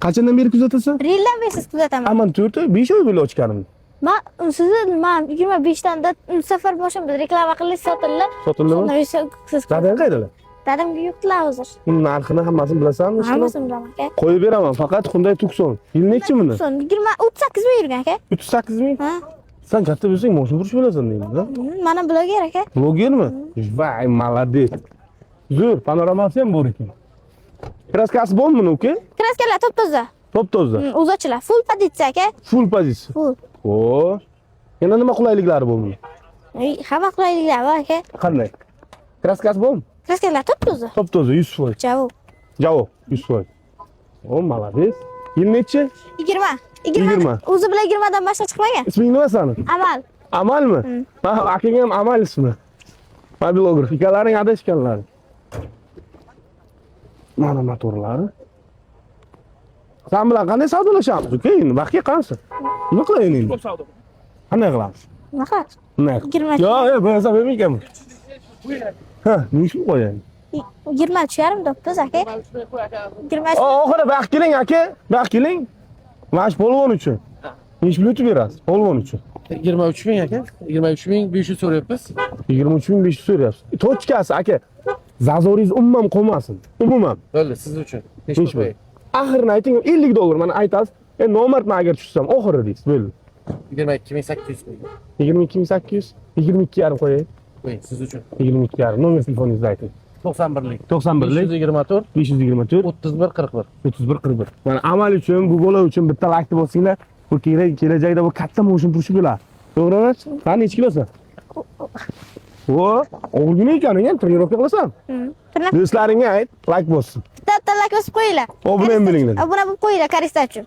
Qachondan beri kuzatasan? Rildan besiz kuzataman. Aman 4-5 oy bo'ldi ochganim. Men 25 dan safar boshimda reklama qilib sotildi. Sotildimi? Siz Dadang qayerdalar? dadamga yo'qlar hozir. Uni narxini hammasini bilasanmi? Hammasini bilaman aka. Qo'yib beraman, faqat Hyundai Tucson. Yil nechi buni? 38 ming yurgan aka. 38 ming? Ha. Sen katta bo'lsang, mashina qurish bilasan deyman-da. Mana bloger aka. Blogermi? Vay, молодец. Zo'r, panoramasi ham bor ekan. Kraskasi bormi uka? Kraskalar top-toza. Top-toza. O'zochilar full pozitsiya aka. Full pozitsiya. Full. Xo'sh. Yana nima qulayliklari bormi? Hamma qulayliklar bor aka. Qanday? Kraskasi bormi? Kraskalar top-toza. Top-toza 100%. Javob. Javob 100%. O, молодец. Yil nechi? 20. 20. O'zi bilan 20 dan boshqa chiqmagan. Isming nima sani? Amal. Amalmi? Ha, akang ham Amal ismi. Mobiloger. Ikalaring adashganlar. Mana motorlari. Sen bilan qanday savdolashamiz? Uka, endi vaqtga qancha? Nima qilaylik endi? Qanday qilamiz? Nima qilasiz? Nima? 20. Yo'q, bo'lsa bermaykanman. Ha, nima ish qo'yay? 20 top-toz aka. 20. Oxiri vaqt keling aka, vaqt keling. Mash polvon uchun. Nechi pul o'tib berasiz? Polvon uchun. 23 ming aka. 23 ming 500 so'rayapmiz. 23.500 so'rayapsiz. Tochkasi aka. Zazoringiz umuman qolmasin. Umuman. Bo'ldi, siz uchun. Necha Nechi pul? qo'yay? Oxirini ayting, $50 mana aytasiz. Nomerni agar tushsam, oxiri deysiz, bo'ldi. 22800 qo'ying. 22.800, 22.5 qo'yay. Qo'ying, siz uchun. 22.5. Nomer telefoningizni ayting. 91lik. 91lik 524 524 31 41. 3141. Mana amal uchun, bu bola uchun bitta like bosinglar. Bu kelajakda bu katta motion purishib bo'ladi. To'g'rimi? Qani nechi kilosan? O, o'g'ilgina ekaning ham trenirovka qilasan. Do'stlaringga ayt, like bossin. Bitta like bosib qo'yinglar. Obuna ham bo'linglar. Obuna bo'lib qo'yinglar karista uchun.